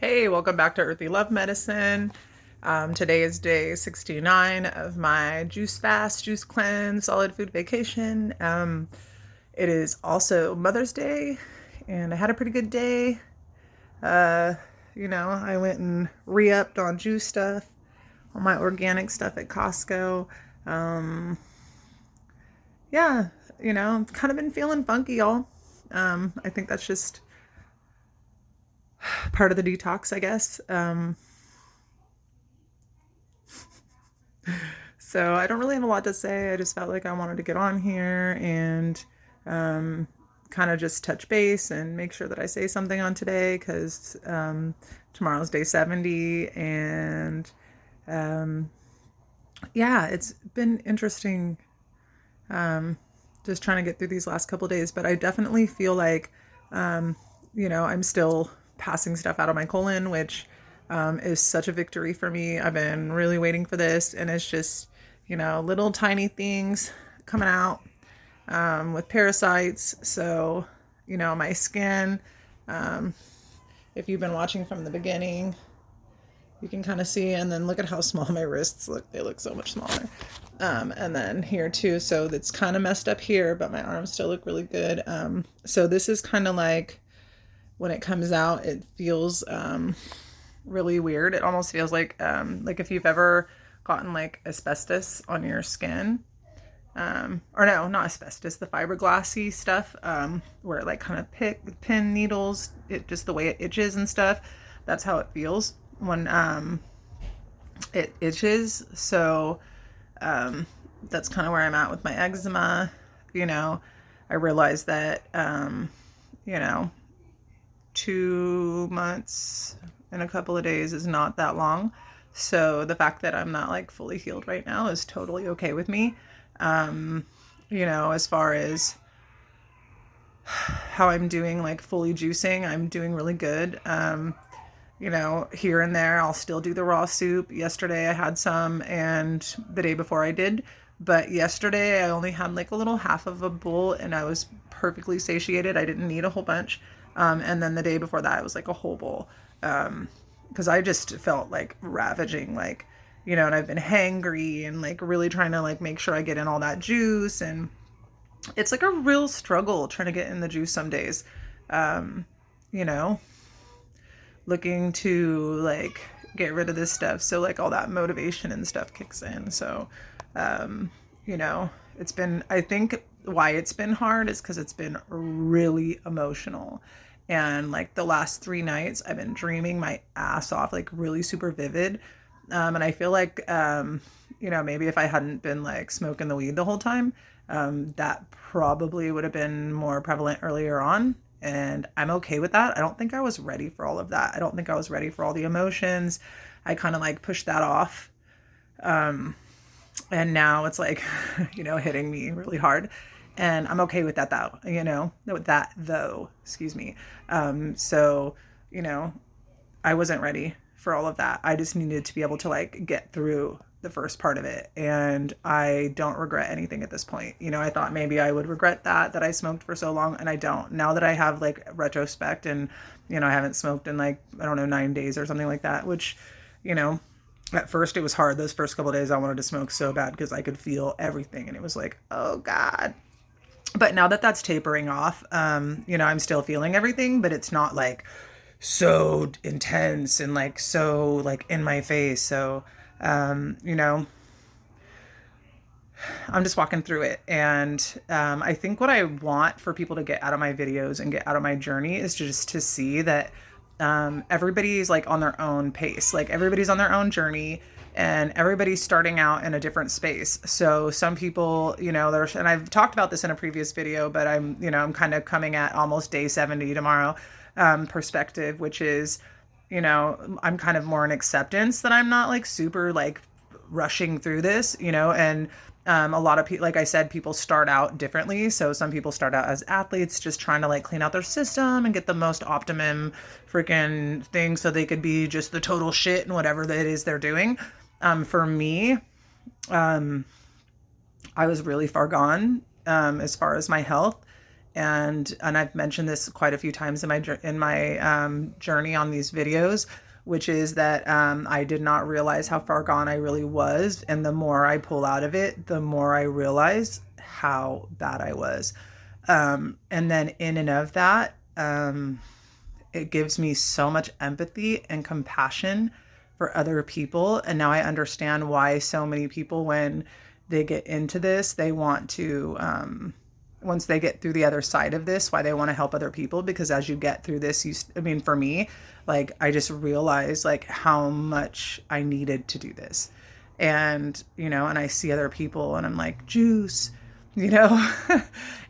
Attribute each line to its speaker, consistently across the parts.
Speaker 1: Hey, welcome back to Earthy Love Medicine. Today is day 69 of my juice fast, juice cleanse, solid food vacation. It is also Mother's Day, and I had a pretty good day. Uh, I went and re-upped on juice stuff, on my organic stuff at Costco. Um, yeah, I've kind of been feeling funky, y'all. I think that's just part of the detox, I guess. So I don't really have a lot to say. I just felt like I wanted to get on here and kind of just touch base and make sure that I say something on today because tomorrow's day 70. And yeah, it's been interesting just trying to get through these last couple days. But I definitely feel like, I'm still passing stuff out of my colon, which is such a victory for me. I've been really waiting for this, and it's just, little tiny things coming out with parasites. So, my skin, if you've been watching from the beginning, you can kind of see, and then look at how small my wrists look. They look so much smaller. And then here too, so it's kind of messed up here, but my arms still look really good. So this is kind of like, when it comes out, it feels really weird. It almost feels like if you've ever gotten like asbestos on your skin, or no, not asbestos, the fiberglassy stuff, where it like kind of pin needles, it just the way it itches and stuff. That's how it feels when it itches. So that's kind of where I'm at with my eczema. I realized that 2 months and a couple of days is not that long. So the fact that I'm not like fully healed right now is totally okay with me. As far as how I'm doing, like fully juicing, I'm doing really good. Here and there, I'll still do the raw soup. Yesterday I had some, and the day before I did. But yesterday I only had like a little half of a bowl, and I was perfectly satiated. I didn't need a whole bunch. And then the day before that, it was like a whole bowl. Because I just felt like ravaging, like, and I've been hangry and like really trying to like make sure I get in all that juice. And it's like a real struggle trying to get in the juice some days. You know, looking to like get rid of this stuff. So like all that motivation and stuff kicks in. So, it's been, I think why it's been hard is because it's been really emotional. And like the last 3 nights, I've been dreaming my ass off, like really super vivid. And I feel like, maybe if I hadn't been like smoking the weed the whole time, that probably would have been more prevalent earlier on. And I'm okay with that. I don't think I was ready for all of that. I don't think I was ready for all the emotions. I kind of like pushed that off. And now it's like, hitting me really hard. And I'm okay with that though, excuse me. So, I wasn't ready for all of that. I just needed to be able to like get through the first part of it. And I don't regret anything at this point. I thought maybe I would regret that I smoked for so long, and I don't. Now that I have like retrospect and, I haven't smoked in like, I don't know, 9 days or something like that, which, at first it was hard. Those first couple of days I wanted to smoke so bad because I could feel everything. And it was like, oh God. But now that that's tapering off, I'm still feeling everything, but it's not like so intense and like so like in my face. So, I'm just walking through it. And I think what I want for people to get out of my videos and get out of my journey is just to see that everybody's like on their own pace. Like everybody's on their own journey, and everybody's starting out in a different space. So some people, there's, and I've talked about this in a previous video, but I'm kind of coming at almost day 70 tomorrow, perspective, which is, I'm kind of more in acceptance that I'm not like super like rushing through this, and a lot of people, like I said, people start out differently. So some people start out as athletes just trying to like clean out their system and get the most optimum freaking thing so they could be just the total shit and whatever that it is they're doing. For me, I was really far gone as far as my health. and I've mentioned this quite a few times in my journey on these videos, which is that I did not realize how far gone I really was, and the more I pull out of it, the more I realize how bad I was. And then in and of that, it gives me so much empathy and compassion for other people. And now I understand why so many people, when they get into this, they want to, once they get through the other side of this, why they want to help other people. Because as you get through this, I mean, for me, like, I just realized like how much I needed to do this. And, and I see other people and I'm like, juice, you know,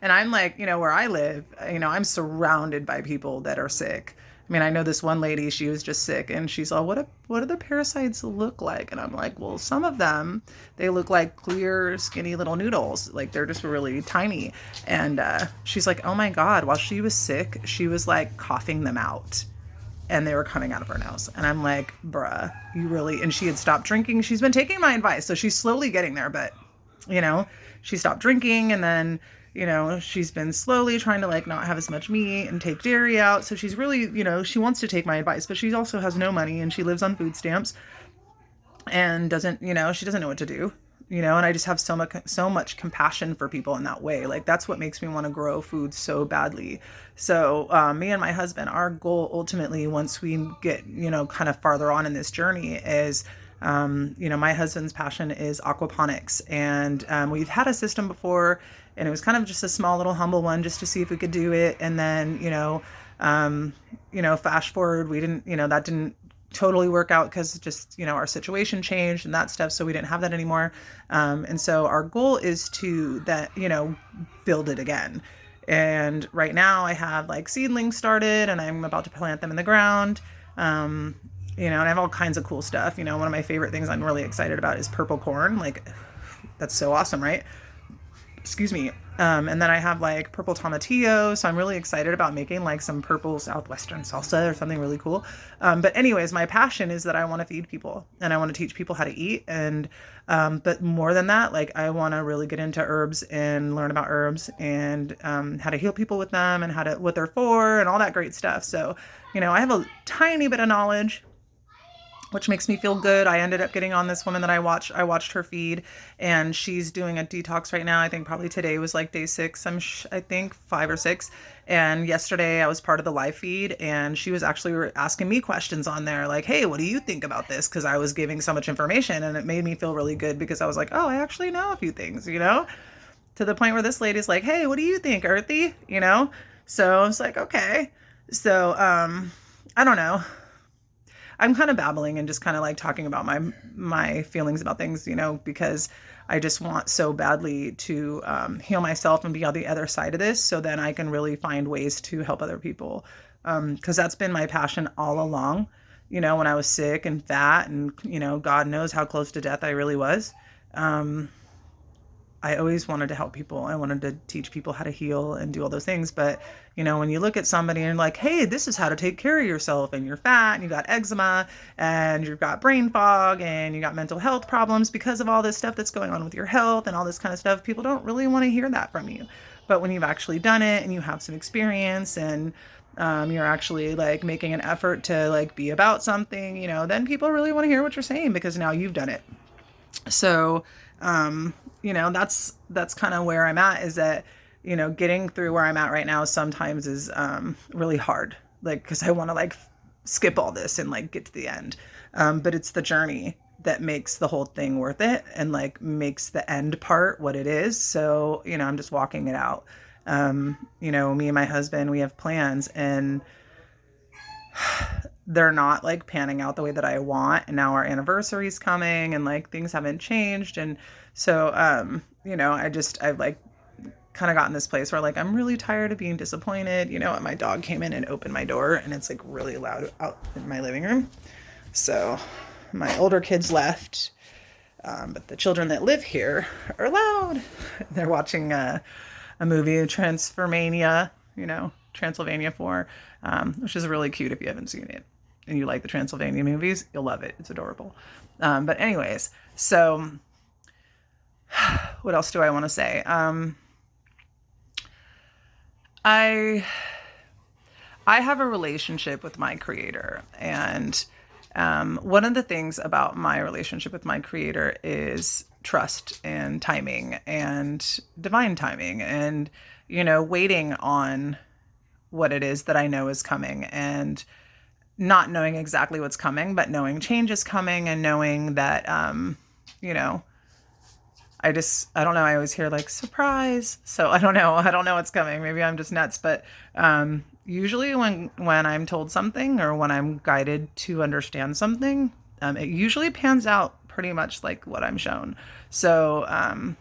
Speaker 1: and I'm like, where I live, I'm surrounded by people that are sick. I mean, I know this one lady, she was just sick and she's all, what do the parasites look like? And I'm like, well, some of them, they look like clear, skinny little noodles. Like they're just really tiny. And she's like, oh my God, while she was sick, she was like coughing them out and they were coming out of her nose. And I'm like, bruh, you really, and she had stopped drinking. She's been taking my advice. So she's slowly getting there, but she stopped drinking and then, she's been slowly trying to like not have as much meat and take dairy out. So she's really, she wants to take my advice, but she also has no money and she lives on food stamps and doesn't, she doesn't know what to do, and I just have so much compassion for people in that way. Like that's what makes me want to grow food so badly. So me and my husband, our goal ultimately, once we get, kind of farther on in this journey is, my husband's passion is aquaponics, and we've had a system before, and it was kind of just a small little humble one just to see if we could do it. And then, fast forward, we didn't, that didn't totally work out because just, our situation changed and that stuff. So we didn't have that anymore. And so our goal is to build it again. And right now I have like seedlings started and I'm about to plant them in the ground. And I have all kinds of cool stuff. One of my favorite things I'm really excited about is purple corn. Like, that's so awesome, right? Excuse me. And then I have like purple tomatillo. So I'm really excited about making like some purple Southwestern salsa or something really cool. But anyways, my passion is that I want to feed people and I want to teach people how to eat. And, but more than that, like I want to really get into herbs and learn about herbs and, how to heal people with them and what they're for and all that great stuff. So, I have a tiny bit of knowledge, which makes me feel good. I ended up getting on this woman that I watched her feed, and she's doing a detox right now. I think probably today was like day 6. I think 5 or 6. And yesterday I was part of the live feed and she was actually asking me questions on there. Like, hey, what do you think about this? Cause I was giving so much information and it made me feel really good because I was like, oh, I actually know a few things, to the point where this lady's like, hey, what do you think, Earthy? So I was like, okay. So, I don't know. I'm kind of babbling and just kind of like talking about my feelings about things, because I just want so badly to heal myself and be on the other side of this so then I can really find ways to help other people. Because that's been my passion all along, when I was sick and fat and, God knows how close to death I really was. I always wanted to help people. I wanted to teach people how to heal and do all those things. But, when you look at somebody and like, hey, this is how to take care of yourself and you're fat and you got eczema and you've got brain fog and you got mental health problems because of all this stuff that's going on with your health and all this kind of stuff, people don't really want to hear that from you. But when you've actually done it and you have some experience and you're actually like making an effort to like be about something, then people really want to hear what you're saying because now you've done it. So, that's kind of where I'm at, is that, getting through where I'm at right now sometimes is, really hard. Like, cause I want to like skip all this and like get to the end. But it's the journey that makes the whole thing worth it and like makes the end part what it is. So, I'm just walking it out. Me and my husband, we have plans and they're not like panning out the way that I want. And now our anniversary is coming and like things haven't changed. And so, I've like kind of gotten this place where like, I'm really tired of being disappointed. And my dog came in and opened my door and it's like really loud out in my living room. So my older kids left. But the children that live here are loud. They're watching a movie, Transylvania 4, which is really cute if you haven't seen it and you like the Transylvania movies, you'll love it. It's adorable. But anyways, so what else do I want to say? I I have a relationship with my creator, and one of the things about my relationship with my creator is trust and timing and divine timing, and waiting on what it is that I know is coming, and not knowing exactly what's coming, but knowing change is coming, and knowing that you know I don't know. I always hear like surprise. So I don't know. I don't know what's coming. Maybe I'm just nuts. But usually when I'm told something or when I'm guided to understand something, it usually pans out pretty much like what I'm shown. So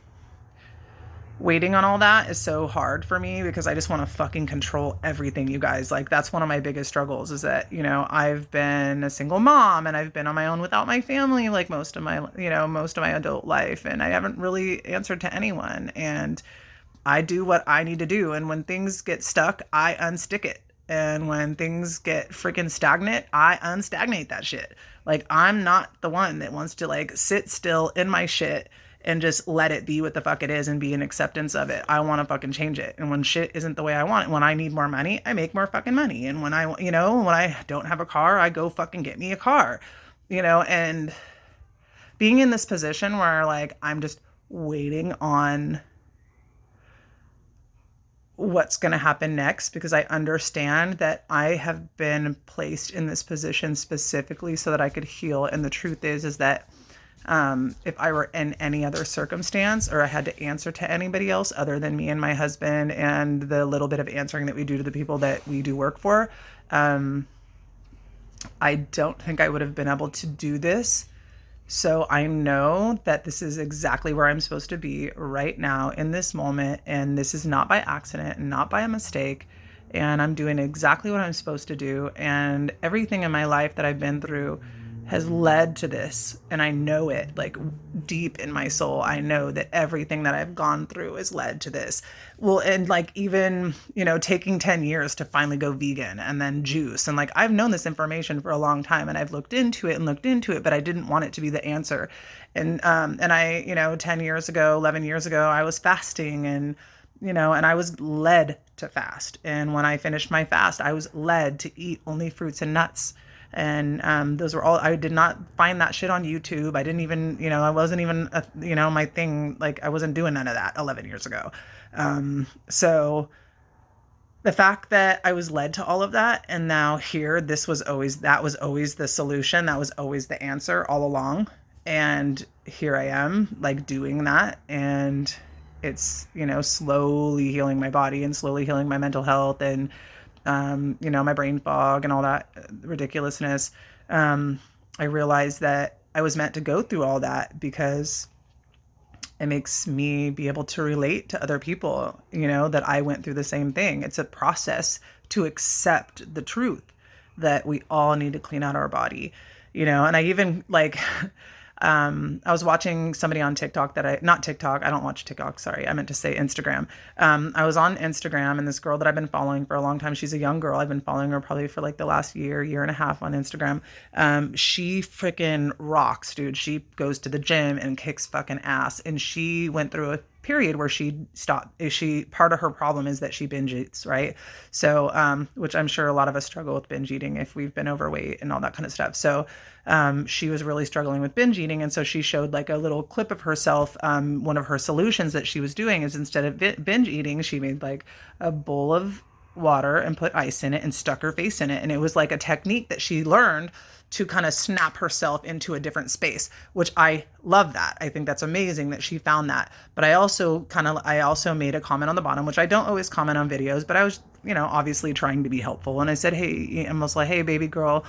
Speaker 1: waiting on all that is so hard for me because I just want to fucking control everything, you guys. Like, that's one of my biggest struggles is that, I've been a single mom and I've been on my own without my family, like most of my adult life. And I haven't really answered to anyone. And I do what I need to do. And when things get stuck, I unstick it. And when things get freaking stagnant, I unstagnate that shit. Like, I'm not the one that wants to like sit still in my shit and just let it be what the fuck it is and be in acceptance of it. I want to fucking change it. And when shit isn't the way I want it, when I need more money, I make more fucking money. And when when I don't have a car, I go fucking get me a car, and being in this position where like, I'm just waiting on what's going to happen next, because I understand that I have been placed in this position specifically so that I could heal. And the truth is that if I were in any other circumstance or I had to answer to anybody else other than me and my husband and the little bit of answering that we do to the people that we do work for, I don't think I would have been able to do this. So I know that this is exactly where I'm supposed to be right now in this moment. And this is not by accident and not by a mistake. And I'm doing exactly what I'm supposed to do. And everything in my life that I've been through has led to this. And I know it, like, deep in my soul. I know that everything that I've gone through has led to this. Well, and like, even, taking 10 years to finally go vegan and then juice. And like, I've known this information for a long time and I've looked into it, but I didn't want it to be the answer. And I, 10 years ago, 11 years ago, I was fasting and I was led to fast. And when I finished my fast, I was led to eat only fruits and nuts. And those were all, I did not find that shit on YouTube. I didn't even, I wasn't even, my thing, like, I wasn't doing none of that 11 years ago. So the fact that I was led to all of that, and now here, that was always the solution. That was always the answer all along. And here I am, like, doing that. And it's, slowly healing my body and slowly healing my mental health and, my brain fog and all that ridiculousness. I realized that I was meant to go through all that because it makes me be able to relate to other people, that I went through the same thing. It's a process to accept the truth that we all need to clean out our body, and I even like, I was watching somebody on TikTok not TikTok. I don't watch TikTok. Sorry. I meant to say Instagram. I was on Instagram, and this girl that I've been following for a long time, she's a young girl. I've been following her probably for like the last year and a half on Instagram. She freaking rocks, dude. She goes to the gym and kicks fucking ass. And she went through a period where she stopped. Part of her problem is that she binge eats, right? So, which I'm sure a lot of us struggle with binge eating if we've been overweight and all that kind of stuff. So, she was really struggling with binge eating. And so she showed like a little clip of herself. One of her solutions that she was doing is, instead of binge eating, she made like a bowl of water and put ice in it and stuck her face in it. And it was like a technique that she learned to kind of snap herself into a different space, which I love that. I think that's amazing that she found that. But I also made a comment on the bottom, which I don't always comment on videos, but I was, obviously trying to be helpful. And I said, hey, I was like, hey, baby girl,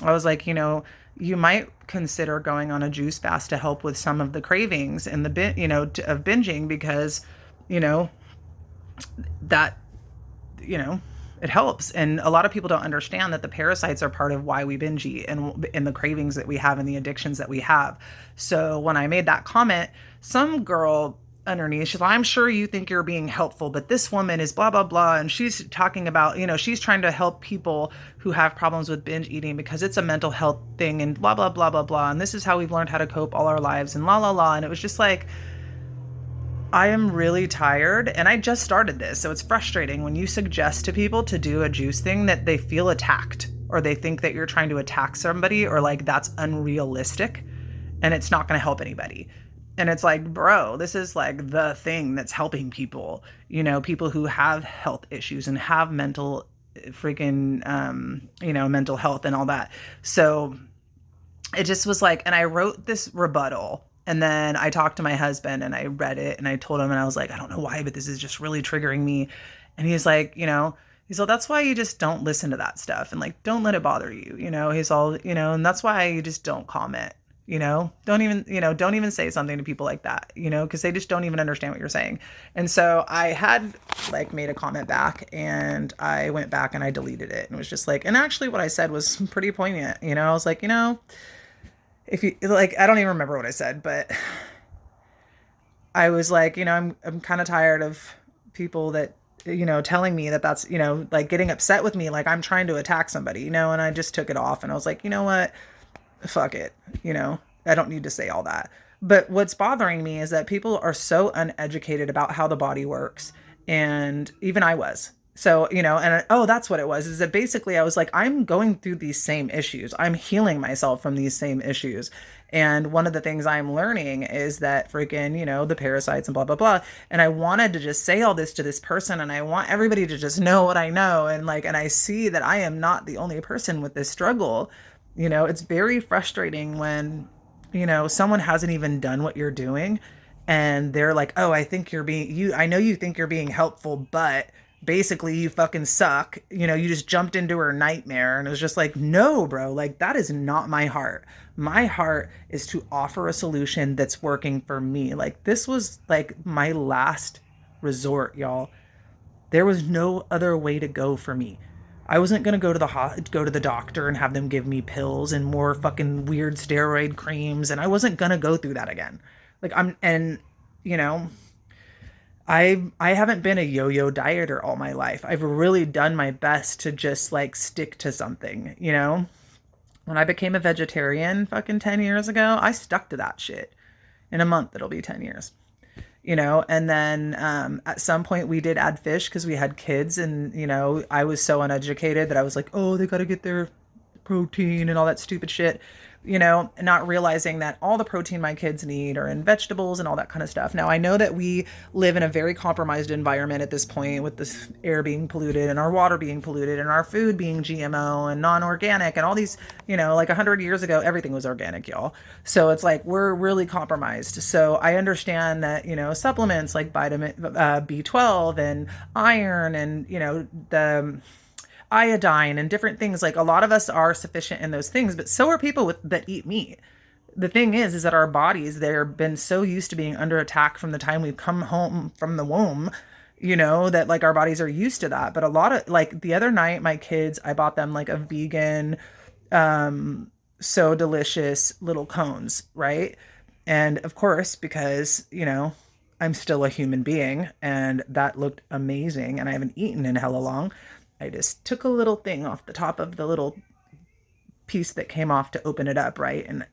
Speaker 1: I was like, you might consider going on a juice fast to help with some of the cravings and of binging, because, that, it helps. And a lot of people don't understand that the parasites are part of why we binge eat and the cravings that we have and the addictions that we have. So when I made that comment, some girl underneath, she's like, I'm sure you think you're being helpful, but this woman is blah, blah, blah. And she's talking about, she's trying to help people who have problems with binge eating because it's a mental health thing and blah, blah, blah, blah, blah. And this is how we've learned how to cope all our lives and la, la, la. And it was just like, I am really tired and I just started this. So it's frustrating when you suggest to people to do a juice thing that they feel attacked or they think that you're trying to attack somebody or like that's unrealistic and it's not going to help anybody. And it's like, bro, this is like the thing that's helping people, people who have health issues and have mental freaking, mental health and all that. So it just was like, and I wrote this rebuttal and then I talked to my husband and I read it and I told him and I was like, I don't know why, but this is just really triggering me. And he's like, he's all, that's why you just don't listen to that stuff and like, don't let it bother you. He's all, and that's why you just don't comment, don't even say something to people like that, because they just don't even understand what you're saying. And so I had like made a comment back and I went back and I deleted it and was just like, and actually what I said was pretty poignant. I was like, if you like, I don't even remember what I said, but I was like, I'm kind of tired of people that, telling me that that's, like getting upset with me. Like I'm trying to attack somebody, and I just took it off and I was like, you know what, fuck it. I don't need to say all that. But what's bothering me is that people are so uneducated about how the body works. And even I was. So, and oh, that's what it was, is that basically I was like, I'm going through these same issues. I'm healing myself from these same issues. And one of the things I'm learning is that freaking, the parasites and blah, blah, blah. And I wanted to just say all this to this person. And I want everybody to just know what I know. And like, and I see that I am not the only person with this struggle. It's very frustrating when, someone hasn't even done what you're doing. And they're like, oh, I know you think you're being helpful, but basically you fucking suck. You just jumped into her nightmare. And it was just like, no, bro, like that is not my heart. My heart is to offer a solution that's working for me. Like this was like my last resort, y'all. There was no other way to go for me. I wasn't going to go to the doctor and have them give me pills and more fucking weird steroid creams. And I wasn't going to go through that again. Like I haven't been a yo-yo dieter all my life. I've really done my best to just like stick to something, When I became a vegetarian fucking 10 years ago, I stuck to that shit. In a month, it'll be 10 years, and then at some point we did add fish because we had kids and, I was so uneducated that I was like, oh, they got to get their protein and all that stupid shit, not realizing that all the protein my kids need are in vegetables and all that kind of stuff. Now, I know that we live in a very compromised environment at this point with this air being polluted and our water being polluted and our food being GMO and non-organic and all these, like 100 years ago, everything was organic, y'all. So it's like, we're really compromised. So I understand that, supplements like vitamin B12 and iron and, the iodine and different things, like a lot of us are sufficient in those things, but so are people that eat meat. The thing is that our bodies, they've been so used to being under attack from the time we've come home from the womb, that like our bodies are used to that. But a lot of like the other night, my kids, I bought them like a vegan, so delicious little cones, right? And of course, because, I'm still a human being and that looked amazing and I haven't eaten in hella long, I just took a little thing off the top of the little piece that came off to open it up, right? And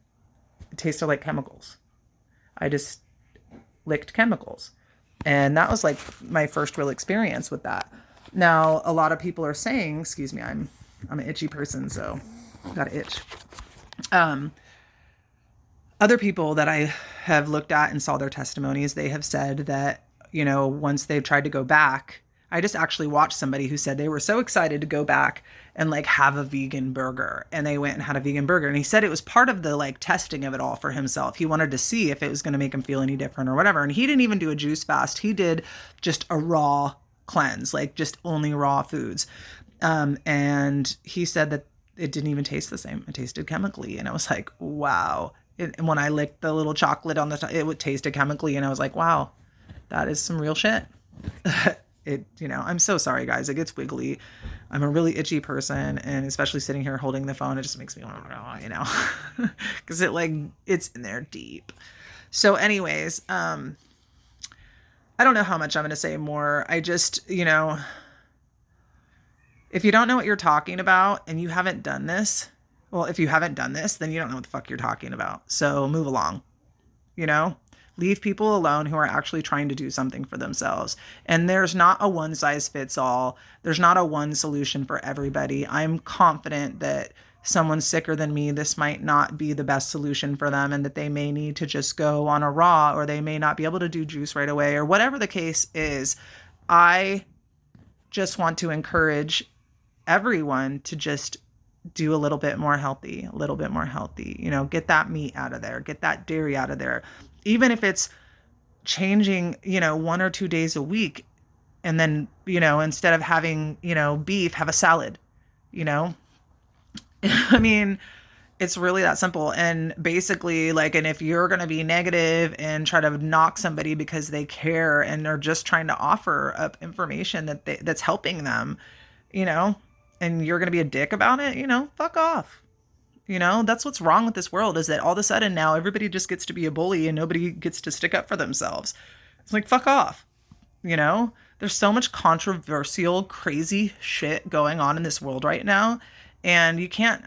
Speaker 1: it tasted like chemicals. I just licked chemicals. And that was like my first real experience with that. Now, a lot of people are saying, excuse me, I'm an itchy person, so I got to itch. Other people that I have looked at and saw their testimonies, they have said that, once they've tried to go back, I just actually watched somebody who said they were so excited to go back and like have a vegan burger, and they went and had a vegan burger. And he said it was part of the like testing of it all for himself. He wanted to see if it was going to make him feel any different or whatever. And he didn't even do a juice fast. He did just a raw cleanse, like just only raw foods. And he said that it didn't even taste the same. It tasted chemically. And I was like, wow. And when I licked the little chocolate on the top, it would taste chemically. And I was like, wow, that is some real shit. I'm so sorry, guys. It gets wiggly. I'm a really itchy person. And especially sitting here holding the phone, it just makes me, because it's in there deep. So anyways, I don't know how much I'm going to say more. I just, if you don't know what you're talking about and you haven't done this, well, if you haven't done this, then you don't know what the fuck you're talking about. So move along, Leave people alone who are actually trying to do something for themselves. And there's not a one size fits all. There's not a one solution for everybody. I'm confident that someone sicker than me, this might not be the best solution for them, and that they may need to just go on a raw, or they may not be able to do juice right away, or whatever the case is. I just want to encourage everyone to just do a little bit more healthy, get that meat out of there, get that dairy out of there. Even if it's changing, 1 or 2 days a week, and then, instead of having, beef, have a salad, I mean, it's really that simple. And basically, and if you're going to be negative and try to knock somebody because they care and are just trying to offer up information that's helping them, and you're going to be a dick about it, fuck off. That's what's wrong with this world, is that all of a sudden now everybody just gets to be a bully and nobody gets to stick up for themselves. It's like, fuck off. There's so much controversial, crazy shit going on in this world right now. And you can't,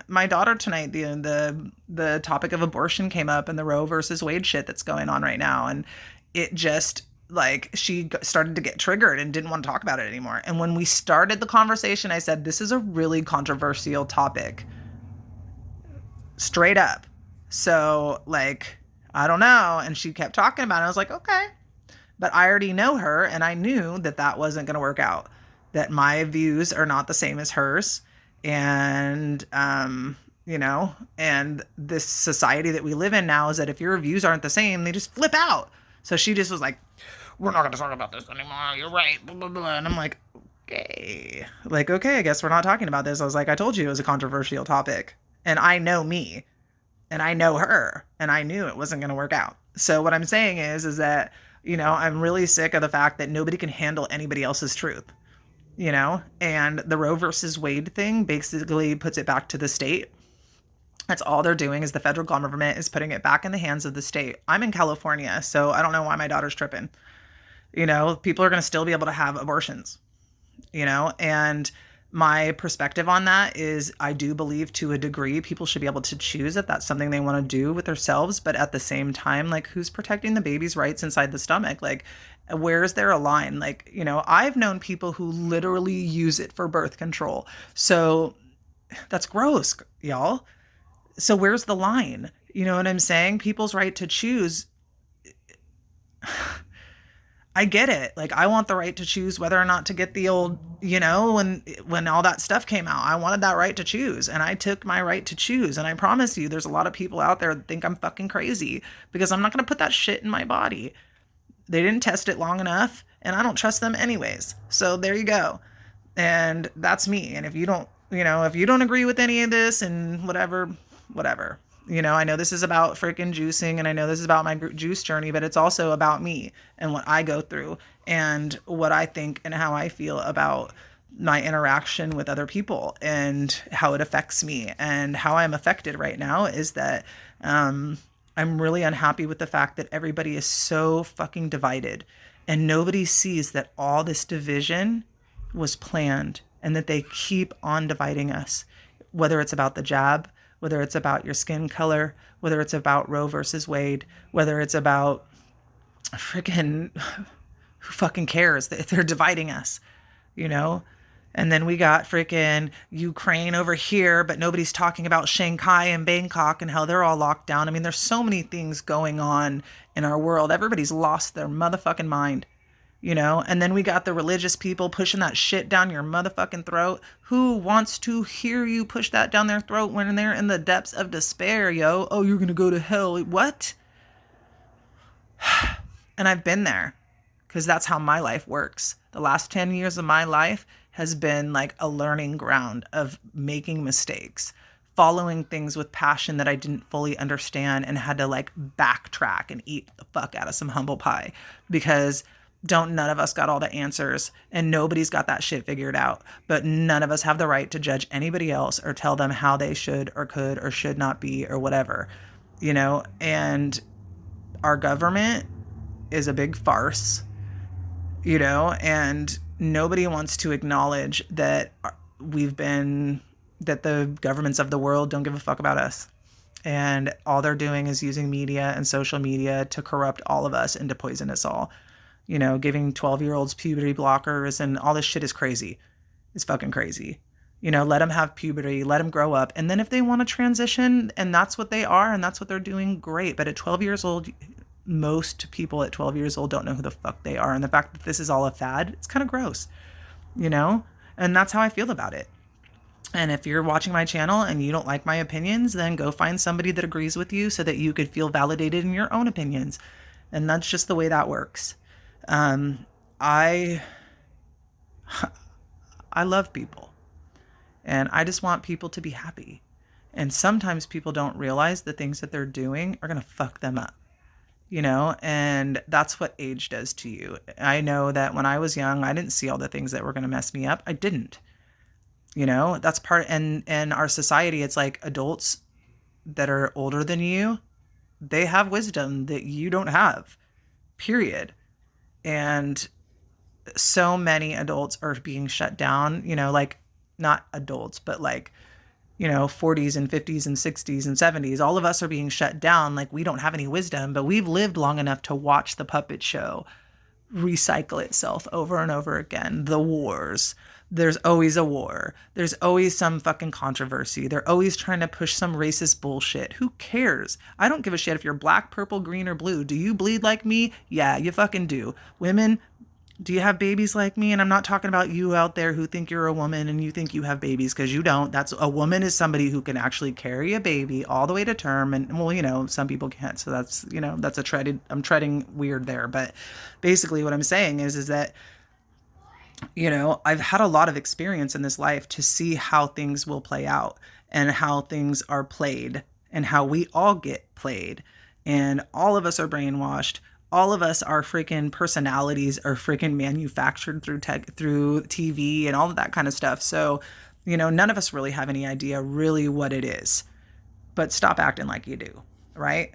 Speaker 1: my daughter tonight, the topic of abortion came up, and the Roe versus Wade shit that's going on right now. And it just, she started to get triggered and didn't want to talk about it anymore. And when we started the conversation, I said, this is a really controversial topic. Straight up. So, I don't know. And she kept talking about it. I was like, okay. But I already know her, and I knew that wasn't going to work out. That my views are not the same as hers. And, and this society that we live in now is that if your views aren't the same, they just flip out. So she just was like, we're not going to talk about this anymore. You're right. Blah, blah, blah. And I'm like, okay. Okay, I guess we're not talking about this. I was like, I told you it was a controversial topic. And I know me, and I know her, and I knew it wasn't going to work out. So what I'm saying is that, I'm really sick of the fact that nobody can handle anybody else's truth, and the Roe versus Wade thing basically puts it back to the state. That's all they're doing, is the federal government is putting it back in the hands of the state. I'm in California, so I don't know why my daughter's tripping. People are going to still be able to have abortions, and my perspective on that is, I do believe to a degree people should be able to choose if that's something they want to do with themselves. But at the same time, who's protecting the baby's rights inside the stomach? Where's there a line? I've known people who literally use it for birth control. So that's gross, y'all. So where's the line? You know what I'm saying? People's right to choose. I get it. I want the right to choose whether or not to get the old, when all that stuff came out, I wanted that right to choose, and I took my right to choose. And I promise you, there's a lot of people out there that think I'm fucking crazy because I'm not going to put that shit in my body. They didn't test it long enough, and I don't trust them anyways. So there you go. And that's me. And if you don't, if you don't agree with any of this and whatever. I know this is about freaking juicing, and I know this is about my juice journey, but it's also about me and what I go through and what I think and how I feel about my interaction with other people and how it affects me. And how I'm affected right now is that I'm really unhappy with the fact that everybody is so fucking divided, and nobody sees that all this division was planned and that they keep on dividing us, whether it's about the jab, whether it's about your skin color, whether it's about Roe versus Wade, whether it's about freaking, who fucking cares if they're dividing us, And then we got freaking Ukraine over here, but nobody's talking about Shanghai and Bangkok and how they're all locked down. There's so many things going on in our world. Everybody's lost their motherfucking mind. And then we got the religious people pushing that shit down your motherfucking throat. Who wants to hear you push that down their throat when they're in the depths of despair, yo? Oh, you're going to go to hell. What? And I've been there, because that's how my life works. The last 10 years of my life has been a learning ground of making mistakes, following things with passion that I didn't fully understand, and had to backtrack and eat the fuck out of some humble pie, because none of us got all the answers, and nobody's got that shit figured out, but none of us have the right to judge anybody else or tell them how they should or could or should not be or whatever, and our government is a big farce, and nobody wants to acknowledge that that the governments of the world don't give a fuck about us. And all they're doing is using media and social media to corrupt all of us and to poison us all. Giving 12-year-olds puberty blockers and all this shit is crazy. It's fucking crazy. Let them have puberty, let them grow up. And then if they want to transition and that's what they are and that's what they're doing, great. But at 12 years old, most people at 12 years old don't know who the fuck they are. And the fact that this is all a fad, it's kind of gross, And that's how I feel about it. And if you're watching my channel and you don't like my opinions, then go find somebody that agrees with you so that you could feel validated in your own opinions. And that's just the way that works. I love people. And I just want people to be happy. And sometimes people don't realize the things that they're doing are going to fuck them up. And that's what age does to you. I know that when I was young, I didn't see all the things that were going to mess me up. I didn't. That's part, and our society, it's like adults that are older than you, they have wisdom that you don't have, period. And so many adults are being shut down, like not adults, but like, 40s and 50s and 60s and 70s, all of us are being shut down. Like we don't have any wisdom, but we've lived long enough to watch the puppet show recycle itself over and over again. The wars. There's always a war. There's always some fucking controversy. They're always trying to push some racist bullshit. Who cares? I don't give a shit if you're black, purple, green, or blue. Do you bleed like me? Yeah, you fucking do. Women, do you have babies like me? And I'm not talking about you out there who think you're a woman and you think you have babies, because you don't. A woman is somebody who can actually carry a baby all the way to term. And well, some people can't. So that's, I'm treading weird there. But basically what I'm saying is that, I've had a lot of experience in this life to see how things will play out and how things are played and how we all get played. And all of us are brainwashed. All of us, our freaking personalities are freaking manufactured through through TV and all of that kind of stuff. So, none of us really have any idea really what it is, but stop acting like you do. Right?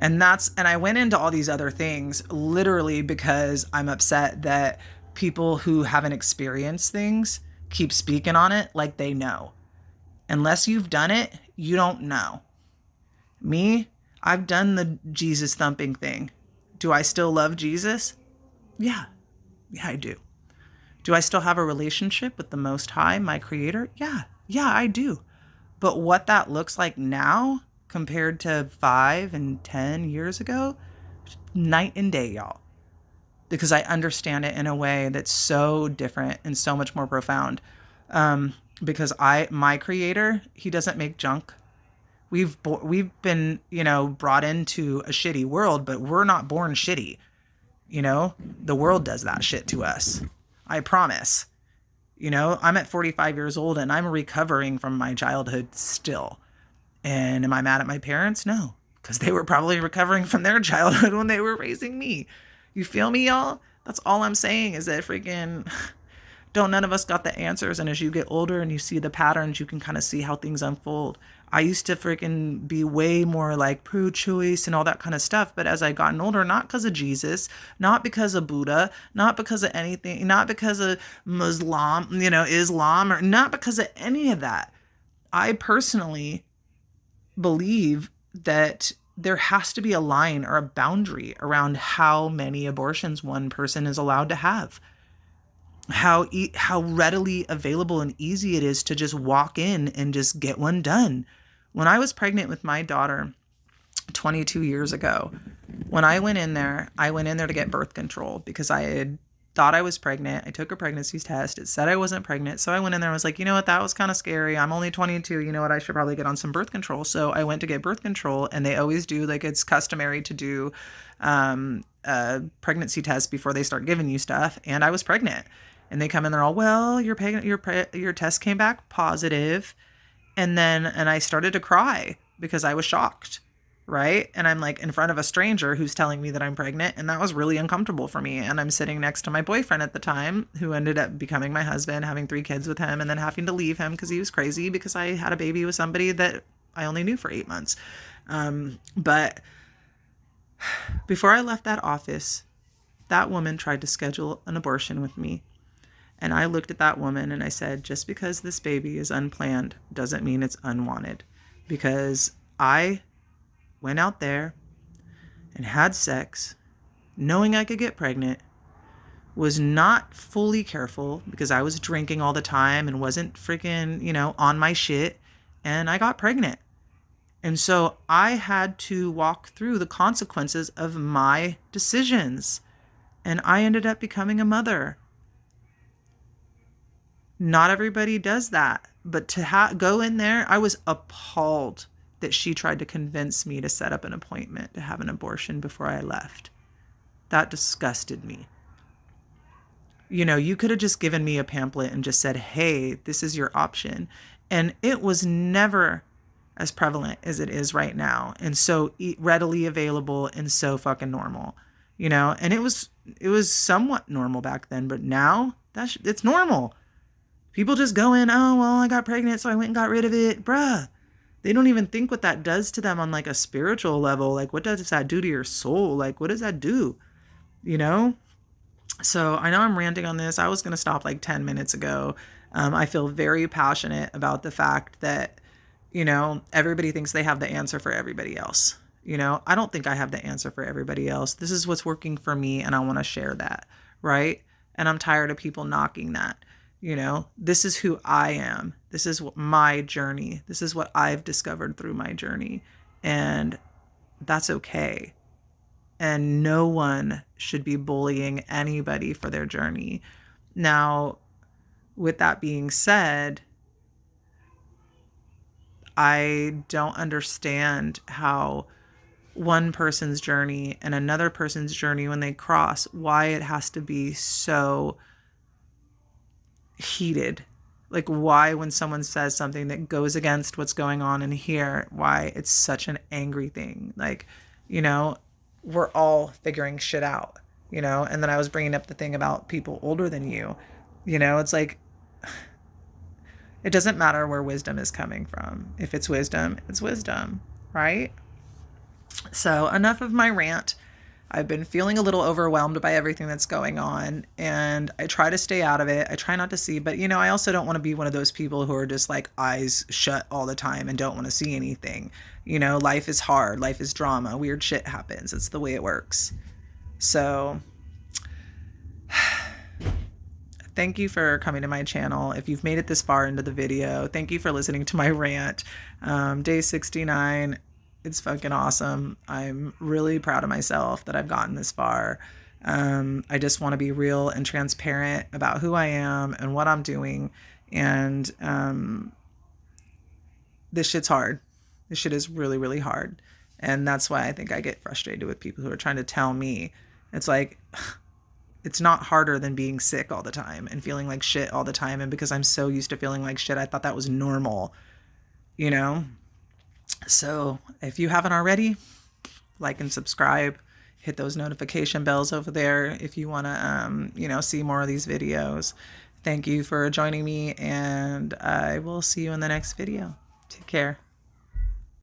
Speaker 1: And I went into all these other things literally because I'm upset that people who haven't experienced things keep speaking on it like they know. Unless you've done it, you don't know. Me, I've done the Jesus thumping thing. Do I still love Jesus? Yeah. Yeah, I do. Do I still have a relationship with the Most High, my Creator? Yeah. Yeah, I do. But what that looks like now compared to 5 and 10 years ago, night and day, y'all. Because I understand it in a way that's so different and so much more profound. Because my Creator, He doesn't make junk. We've been, brought into a shitty world, but we're not born shitty. The world does that shit to us. I promise. I'm at 45 years old and I'm recovering from my childhood still. And am I mad at my parents? No, because they were probably recovering from their childhood when they were raising me. You feel me, y'all? That's all I'm saying is that freaking none of us got the answers. And as you get older and you see the patterns, you can kind of see how things unfold. I used to freaking be way more like pro-choice and all that kind of stuff. But as I gotten older, not because of Jesus, not because of Buddha, not because of anything, not because of Islam, or not because of any of that. I personally believe that there has to be a line or a boundary around how many abortions one person is allowed to have. How readily available and easy it is to just walk in and just get one done. When I was pregnant with my daughter 22 years ago, when I went in there to get birth control because I had thought I was pregnant. I took a pregnancy test. It said I wasn't pregnant. So I went in there and was like, you know what? That was kind of scary. I'm only 22. You know what? I should probably get on some birth control. So I went to get birth control, and they always do, like, it's customary to do a pregnancy test before they start giving you stuff. And I was pregnant. And they come in, they're all, well, your test came back positive. And I started to cry because I was shocked. Right. And I'm like in front of a stranger who's telling me that I'm pregnant. And that was really uncomfortable for me. And I'm sitting next to my boyfriend at the time, who ended up becoming my husband, having 3 kids with him, and then having to leave him because he was crazy because I had a baby with somebody that I only knew for 8 months. But before I left that office, that woman tried to schedule an abortion with me. And I looked at that woman and I said, just because this baby is unplanned doesn't mean it's unwanted.
Speaker 2: because I went out there and had sex knowing I could get pregnant, was not fully careful because I was drinking all the time and wasn't freaking, on my shit, and I got pregnant. And so I had to walk through the consequences of my decisions, and I ended up becoming a mother. Not everybody does that, but to go in there, I was appalled that she tried to convince me to set up an appointment to have an abortion before I left. That disgusted me. You could have just given me a pamphlet and just said, hey, this is your option. And it was never as prevalent as it is right now, and so readily available and so fucking normal, and it was somewhat normal back then, but now it's normal. People just go in, oh, well, I got pregnant, so I went and got rid of it. Bruh, they don't even think what that does to them on like a spiritual level. Like, what does that do to your soul? Like, what does that do? So I know I'm ranting on this. I was going to stop like 10 minutes ago. I feel very passionate about the fact that, everybody thinks they have the answer for everybody else. I don't think I have the answer for everybody else. This is what's working for me, and I want to share that, right? And I'm tired of people knocking that. This is who I am. This is my journey. This is what I've discovered through my journey. And that's okay. And no one should be bullying anybody for their journey. Now, with that being said, I don't understand how one person's journey and another person's journey, when they cross, why it has to be so heated. Like, why, when someone says something that goes against what's going on in here, why it's such an angry thing. Like, we're all figuring shit out, and then I was bringing up the thing about people older than you, it's like, it doesn't matter where wisdom is coming from. If it's wisdom, it's wisdom, right? So enough of my rant. I've been feeling a little overwhelmed by everything that's going on, and I try to stay out of it. I try not to see, but I also don't want to be one of those people who are just like eyes shut all the time and don't want to see anything. Life is hard. Life is drama. Weird shit happens. It's the way it works. So thank you for coming to my channel. If you've made it this far into the video, thank you for listening to my rant. Day 69. It's fucking awesome. I'm really proud of myself that I've gotten this far. I just want to be real and transparent about who I am and what I'm doing. And this shit's hard. This shit is really, really hard. And that's why I think I get frustrated with people who are trying to tell me. It's like, it's not harder than being sick all the time and feeling like shit all the time. And because I'm so used to feeling like shit, I thought that was normal, So if you haven't already, like and subscribe, hit those notification bells over there if you want to, see more of these videos. Thank you for joining me, and I will see you in the next video. Take care.